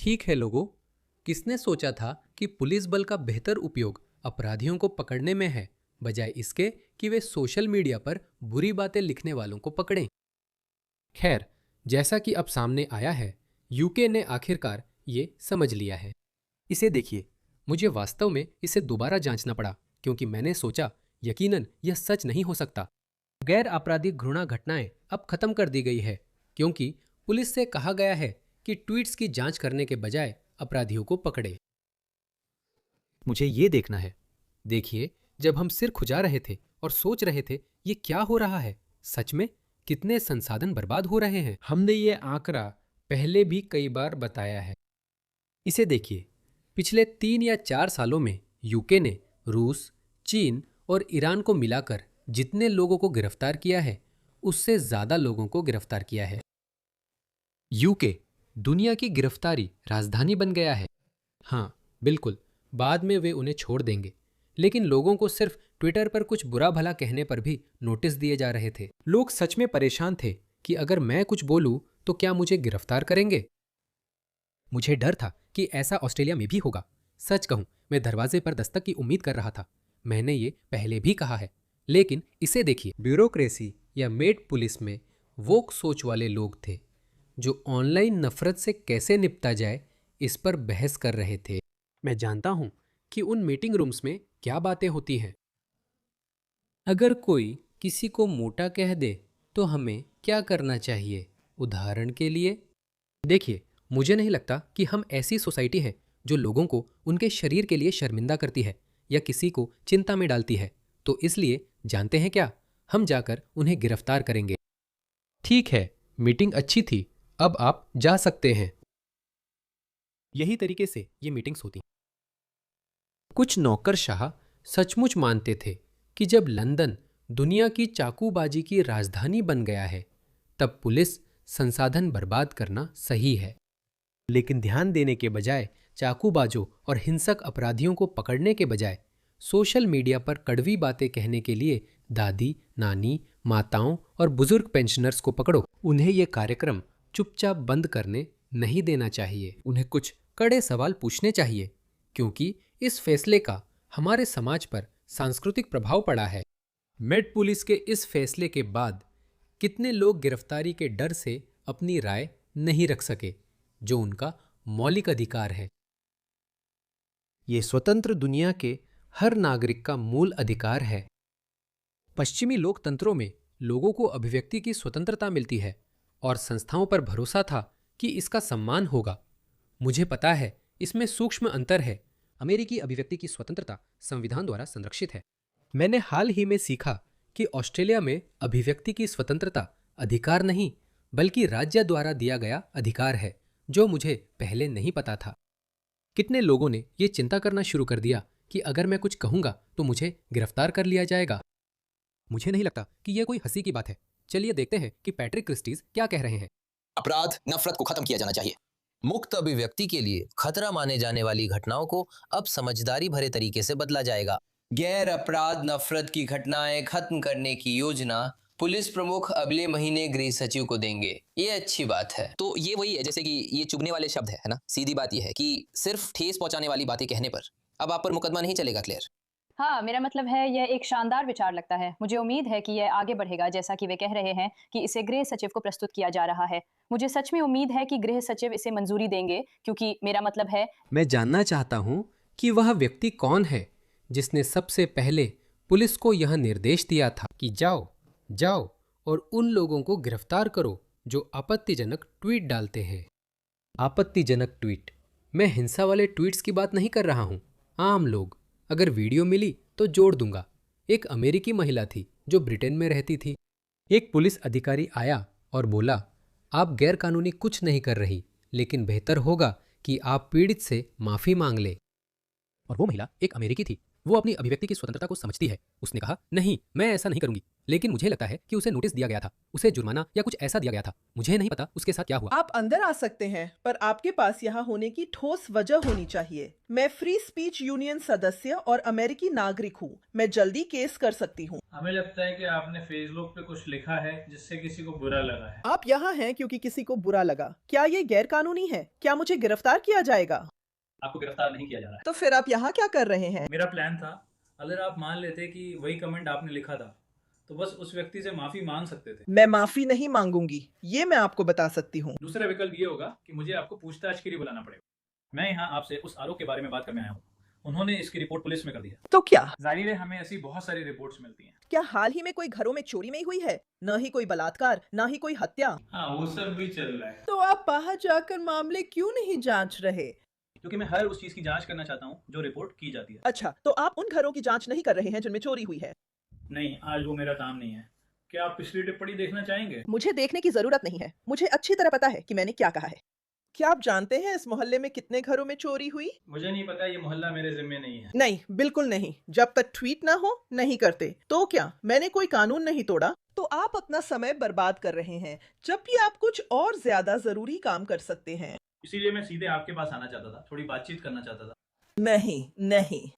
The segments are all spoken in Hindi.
ठीक है लोगों, किसने सोचा था कि पुलिस बल का बेहतर उपयोग अपराधियों को पकड़ने में है, बजाय इसके कि वे सोशल मीडिया पर बुरी बातें लिखने वालों को पकड़ें। खैर, जैसा कि अब सामने आया है, यूके ने आखिरकार ये समझ लिया है। इसे देखिए, मुझे वास्तव में इसे दोबारा जांचना पड़ा क्योंकि मैंने सोचा यकीनन यह सच नहीं हो सकता। गैर आपराधिक घृणा घटनाएं अब खत्म कर दी गई है क्योंकि पुलिस से कहा गया है कि ट्वीट्स की जांच करने के बजाय अपराधियों को पकड़े। मुझे ये देखना है। देखिए, जब हम सिर खुजा रहे थे और सोच रहे थे ये क्या हो रहा है, सच में कितने संसाधन बर्बाद हो रहे हैं। हमने ये आंकड़ा पहले भी कई बार बताया है। इसे देखिए, पिछले 3 या 4 सालों में यूके ने रूस, चीन और ईरान को मिलाकर जितने लोगों को गिरफ्तार किया है, उससे ज्यादा लोगों को गिरफ्तार किया है। यूके दुनिया की गिरफ्तारी राजधानी बन गया है। हाँ, बिल्कुल, बाद में वे उन्हें छोड़ देंगे, लेकिन लोगों को सिर्फ ट्विटर पर कुछ बुरा भला कहने पर भी नोटिस दिए जा रहे थे। लोग सच में परेशान थे कि अगर मैं कुछ बोलूं तो क्या मुझे गिरफ्तार करेंगे। मुझे डर था कि ऐसा ऑस्ट्रेलिया में भी होगा। सच कहूं, मैं दरवाजे पर दस्तक की उम्मीद कर रहा था। मैंने ये पहले भी कहा है, लेकिन इसे देखिए, ब्यूरोक्रेसी या मेड पुलिस में वोक सोच वाले लोग थे जो ऑनलाइन नफरत से कैसे निपटा जाए इस पर बहस कर रहे थे। मैं जानता हूं कि उन मीटिंग रूम्स में क्या बातें होती हैं। अगर कोई किसी को मोटा कह दे तो हमें क्या करना चाहिए? उदाहरण के लिए, देखिए, मुझे नहीं लगता कि हम ऐसी सोसाइटी है जो लोगों को उनके शरीर के लिए शर्मिंदा करती है या किसी को चिंता में डालती है। तो इसलिए जानते हैं क्या, हम जाकर उन्हें गिरफ्तार करेंगे। ठीक है, मीटिंग अच्छी थी, अब आप जा सकते हैं। यही तरीके से ये मीटिंग्स होती। कुछ नौकरशाह सचमुच मानते थे कि जब लंदन दुनिया की चाकूबाजी की राजधानी बन गया है, तब पुलिस संसाधन बर्बाद करना सही है। लेकिन ध्यान देने के बजाय, चाकूबाजों और हिंसक अपराधियों को पकड़ने के बजाय सोशल मीडिया पर कड़वी बातें कहने के लिए दादी, नानी, माताओं और बुजुर्ग पेंशनर्स को पकड़ो। उन्हें यह कार्यक्रम चुपचाप बंद करने नहीं देना चाहिए। उन्हें कुछ कड़े सवाल पूछने चाहिए, क्योंकि इस फैसले का हमारे समाज पर सांस्कृतिक प्रभाव पड़ा है। मेट पुलिस के इस फैसले के बाद कितने लोग गिरफ्तारी के डर से अपनी राय नहीं रख सके, जो उनका मौलिक अधिकार है। ये स्वतंत्र दुनिया के हर नागरिक का मूल अधिकार है। पश्चिमी लोकतंत्रों में लोगों को अभिव्यक्ति की स्वतंत्रता मिलती है और संस्थाओं पर भरोसा था कि इसका सम्मान होगा। मुझे पता है इसमें सूक्ष्म अंतर है। अमेरिकी अभिव्यक्ति की स्वतंत्रता संविधान द्वारा संरक्षित है। मैंने हाल ही में सीखा कि ऑस्ट्रेलिया में अभिव्यक्ति की स्वतंत्रता अधिकार नहीं, बल्कि राज्य द्वारा दिया गया अधिकार है, जो मुझे पहले नहीं पता था। कितने लोगों ने ये चिंता करना शुरू कर दिया कि अगर मैं कुछ कहूंगा तो मुझे गिरफ्तार कर लिया जाएगा। मुझे नहीं लगता कि यह कोई हंसी की बात है। चलिए देखते हैं कि पैट्रिक क्रिस्टीज क्या कह रहे हैं। अपराध, नफरत को खत्म किया जाना चाहिए। मुक्त अभिव्यक्ति के लिए खतरा माने जाने वाली घटनाओं को अब समझदारी भरे तरीके से बदला जाएगा। गैर अपराध नफरत की घटनाएं खत्म करने की योजना पुलिस प्रमुख अगले महीने गृह सचिव को देंगे। ये अच्छी बात है। तो ये वही है जैसे कि ये चुभने वाले शब्द है ना। सीधी बात ये है कि सिर्फ ठेस पहुंचाने वाली बातें कहने पर अब आप पर मुकदमा नहीं चलेगा। क्लियर? हाँ, मेरा मतलब है यह एक शानदार विचार लगता है। मुझे उम्मीद है कि यह आगे बढ़ेगा, जैसा कि वे कह रहे हैं कि इसे गृह सचिव को प्रस्तुत किया जा रहा है। मुझे सच में उम्मीद है कि गृह सचिव इसे मंजूरी देंगे, क्योंकि मेरा मतलब है, मैं जानना चाहता हूं कि वह व्यक्ति कौन है जिसने सबसे पहले पुलिस को यह निर्देश दिया था कि जाओ जाओ और उन लोगों को गिरफ्तार करो जो आपत्तिजनक ट्वीट डालते हैं। आपत्तिजनक ट्वीट? मैं हिंसा वाले ट्वीट्स की बात नहीं कर रहा हूं। आम लोग। अगर वीडियो मिली तो जोड़ दूंगा। एक अमेरिकी महिला थी जो ब्रिटेन में रहती थी। एक पुलिस अधिकारी आया और बोला, आप गैरकानूनी कुछ नहीं कर रही, लेकिन बेहतर होगा कि आप पीड़ित से माफी मांग ले। और वो महिला एक अमेरिकी थी। वो अपनी अभिव्यक्ति की स्वतंत्रता को समझती है। उसने कहा, नहीं, मैं ऐसा नहीं करूंगी। लेकिन मुझे लगता है कि उसे नोटिस दिया गया था, उसे जुर्माना या कुछ ऐसा दिया गया था। मुझे नहीं पता उसके साथ क्या हुआ। आप अंदर आ सकते हैं, पर आपके पास यहाँ होने की ठोस वजह होनी चाहिए। मैं फ्री स्पीच यूनियन सदस्य और अमेरिकी नागरिक हूँ। मैं जल्दी केस कर सकती हूँ। हमें लगता है कि आपने फेसबुक पे कुछ लिखा है जिससे किसी को बुरा लगा है। आप यहाँ हैं क्योंकि किसी को बुरा लगा। क्या ये गैर कानूनी है? क्या मुझे गिरफ्तार किया जाएगा? आपको गिरफ्तार नहीं किया जा रहा है। तो फिर आप यहाँ क्या कर रहे हैं? मेरा प्लान था, अगर आप मान लेते कि वही कमेंट आपने लिखा था तो बस उस व्यक्ति से माफी मांग सकते थे। मैं माफी नहीं मांगूंगी, ये मैं आपको बता सकती हूँ। दूसरा विकल्प ये होगा कि मुझे आपको पूछताछ के लिए बुलाना पड़ेगा। मैं यहाँ आपसे उस आरोप के बारे में बात करने आया हूँ। उन्होंने इसकी रिपोर्ट पुलिस में कर दी है। तो क्या? जाहिर है हमें ऐसी बहुत सारी रिपोर्ट्स मिलती हैं। क्या हाल ही में कोई घरों में चोरी नहीं हुई है? न ही कोई बलात्कार, न ही कोई हत्या। हाँ, वो सब भी चल रहा है। तो आप बाहर जाकर मामले क्यों नहीं जांच रहे? क्योंकि मैं हर उस चीज की जांच करना चाहता हूँ जो रिपोर्ट की जाती है। अच्छा, तो आप उन घरों की जांच नहीं कर रहे हैं जिनमें चोरी हुई है? नहीं, आज वो मेरा काम नहीं है। क्या आप पिछली टिप्पणी देखना चाहेंगे? मुझे देखने की जरूरत नहीं है। मुझे अच्छी तरह पता है कि मैंने क्या कहा है। क्या आप जानते हैं इस मोहल्ले में कितने घरों में चोरी हुई? मुझे नहीं पता, ये मोहल्ला मेरे जिम्मे नहीं है। नहीं, बिल्कुल नहीं। जब तक ट्वीट ना हो, नहीं करते। तो क्या मैंने कोई कानून नहीं तोड़ा? तो आप अपना समय बर्बाद कर रहे हैं, जबकि आप कुछ और ज्यादा जरूरी काम कर सकते हैं। इसीलिए मैं सीधे आपके पास आना चाहता था, थोड़ी बातचीत करना चाहता था। नहीं, नहीं,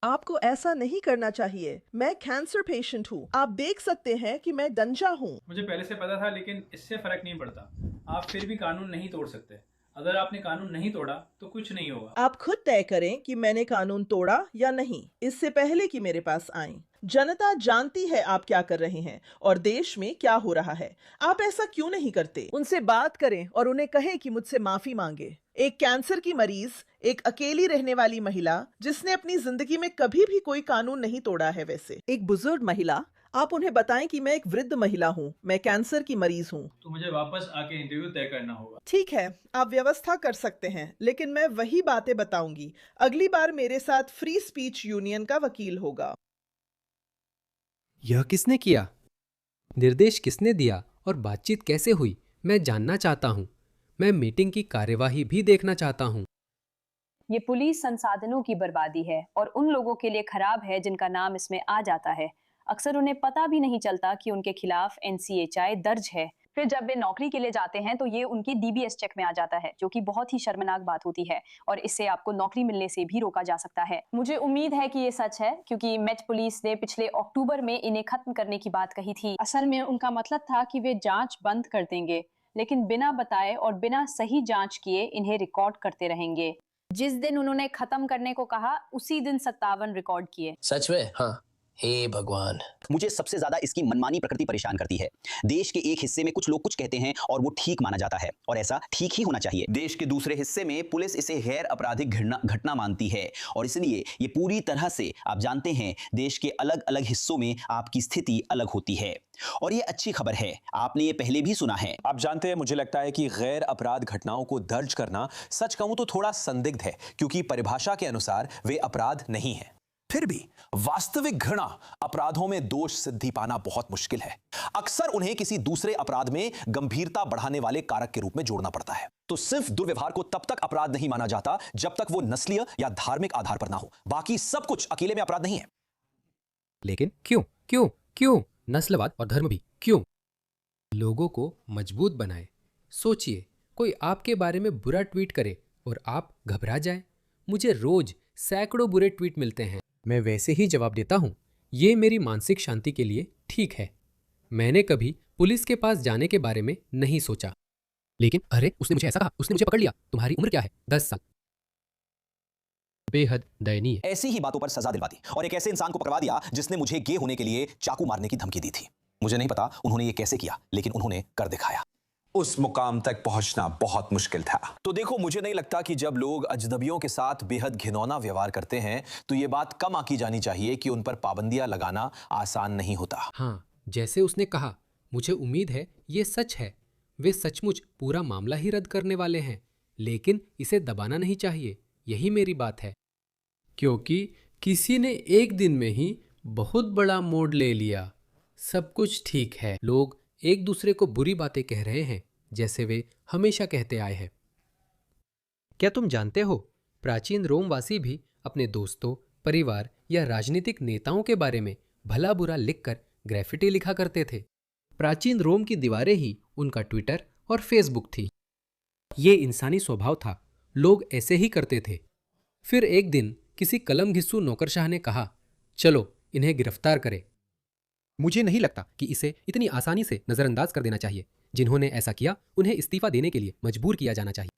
आपको ऐसा नहीं करना चाहिए। मैं कैंसर पेशेंट हूँ। आप देख सकते हैं कि मैं गंजा हूँ। मुझे पहले से पता था, लेकिन इससे फर्क नहीं पड़ता। आप फिर भी कानून नहीं तोड़ सकते। अगर आपने कानून नहीं तोड़ा तो कुछ नहीं होगा। आप खुद तय करें कि मैंने कानून तोड़ा या नहीं, इससे पहले कि मेरे पास आएं। जनता जानती है आप क्या कर रहे हैं और देश में क्या हो रहा है। आप ऐसा क्यों नहीं करते? उनसे बात करें और उन्हें कहें कि मुझसे माफी मांगे। एक कैंसर की मरीज, एक अकेली रहने वाली महिला जिसने अपनी जिंदगी में कभी भी कोई कानून नहीं तोड़ा है। वैसे एक बुजुर्ग महिला, आप उन्हें बताएं कि मैं एक वृद्ध महिला हूँ, मैं कैंसर की मरीज हूँ। तो मुझे वापस आके इंटरव्यू तय करना होगा। ठीक है, आप व्यवस्था कर सकते हैं, लेकिन मैं वही बातें बताऊंगी। अगली बार मेरे साथ फ्री स्पीच यूनियन का वकील होगा। यह किसने किया? निर्देश किसने दिया और बातचीत कैसे हुई? मैं जानना चाहता हूँ। मैं मीटिंग की कार्यवाही भी देखना चाहता हूँ। ये पुलिस संसाधनों की बर्बादी है और उन लोगों के लिए खराब है जिनका नाम इसमें आ जाता है। अक्सर उन्हें पता भी नहीं चलता कि उनके खिलाफ NCHI दर्ज है। फिर जब वे नौकरी के लिए जाते हैं तो ये उनकी DBS चेक में आ जाता है, जो कि बहुत ही शर्मनाक बात होती है और इससे आपको नौकरी मिलने से भी रोका जा सकता है। मुझे उम्मीद है कि ये सच है, क्योंकि मेट पुलिस ने पिछले अक्टूबर में इन्हें खत्म करने की बात कही थी। असल में उनका मतलब था कि वे जांच बंद कर देंगे, लेकिन बिना बताए और बिना सही जांच किए इन्हें रिकॉर्ड करते रहेंगे। जिस दिन उन्होंने खत्म करने को कहा, उसी दिन 57 रिकॉर्ड किए। सच में? हाँ। हे भगवान। मुझे सबसे ज्यादा इसकी मनमानी प्रकृति परेशान करती है। देश के एक हिस्से में कुछ लोग कुछ कहते हैं और वो ठीक माना जाता है, और ऐसा ठीक ही होना चाहिए। देश के दूसरे हिस्से में पुलिस इसे गैर आपराधिक घटना मानती है, और इसलिए ये पूरी तरह से, आप जानते हैं, देश के अलग अलग हिस्सों में आपकी स्थिति अलग होती है। और ये अच्छी खबर है, आपने ये पहले भी सुना है। आप जानते हैं, मुझे लगता है कि गैर अपराध घटनाओं को दर्ज करना, सच कहूं तो थोड़ा संदिग्ध है, क्योंकि परिभाषा के अनुसार वे अपराध नहीं है। फिर भी वास्तविक घृणा अपराधों में दोष सिद्धि पाना बहुत मुश्किल है। अक्सर उन्हें किसी दूसरे अपराध में गंभीरता बढ़ाने वाले कारक के रूप में जोड़ना पड़ता है। तो सिर्फ दुर्व्यवहार को तब तक अपराध नहीं माना जाता जब तक वो नस्लीय या धार्मिक आधार पर ना हो। बाकी सब कुछ अकेले में अपराध नहीं है। लेकिन क्यों क्यों क्यों नस्लवाद और धर्म भी क्यों? लोगों को मजबूत बनाए। सोचिए, कोई आपके बारे में बुरा ट्वीट करे और आप घबरा जाएं। मुझे रोज सैकड़ों बुरे ट्वीट मिलते हैं, मैं वैसे ही जवाब देता हूं। ये मेरी मानसिक शांति के लिए ठीक है। मैंने कभी पुलिस के पास जाने के बारे में नहीं सोचा। लेकिन अरे, उसने मुझे ऐसा कहा, उसने मुझे पकड़ लिया। तुम्हारी उम्र क्या है? 10 साल। बेहद दयनीय। ऐसी ही बातों पर सजा दिलवा दी, और एक ऐसे इंसान को पकड़वा दिया जिसने मुझे गे होने के लिए चाकू मारने की धमकी दी थी। मुझे नहीं पता उन्होंने ये कैसे किया, लेकिन उन्होंने कर दिखाया। उस मुकाम तक पहुंचना बहुत मुश्किल था। तो देखो, मुझे नहीं लगता कि जब लोग अजनबियों के साथ बेहद घिनौना व्यवहार करते हैं तो ये बात कम आकी जानी चाहिए कि उन पर पाबंदियां लगाना आसान नहीं होता। हाँ, जैसे उसने कहा, मुझे उम्मीद है ये सच है। वे सचमुच पूरा मामला ही रद्द करने वाले हैं, लेकिन इसे दबाना नहीं चाहिए। यही मेरी बात है, क्योंकि किसी ने एक दिन में ही बहुत बड़ा मोड़ ले लिया। सब कुछ ठीक है, लोग एक दूसरे को बुरी बातें कह रहे हैं, जैसे वे हमेशा कहते आए हैं। क्या तुम जानते हो, प्राचीन रोमवासी भी अपने दोस्तों, परिवार या राजनीतिक नेताओं के बारे में भला बुरा लिखकर ग्रेफिटी लिखा करते थे। प्राचीन रोम की दीवारें ही उनका ट्विटर और फेसबुक थी। ये इंसानी स्वभाव था, लोग ऐसे ही करते थे। फिर एक दिन किसी कलम घिस्सू नौकरशाह ने कहा, चलो इन्हें गिरफ्तार करें। मुझे नहीं लगता कि इसे इतनी आसानी से नजरअंदाज कर देना चाहिए। जिन्होंने ऐसा किया उन्हें इस्तीफा देने के लिए मजबूर किया जाना चाहिए।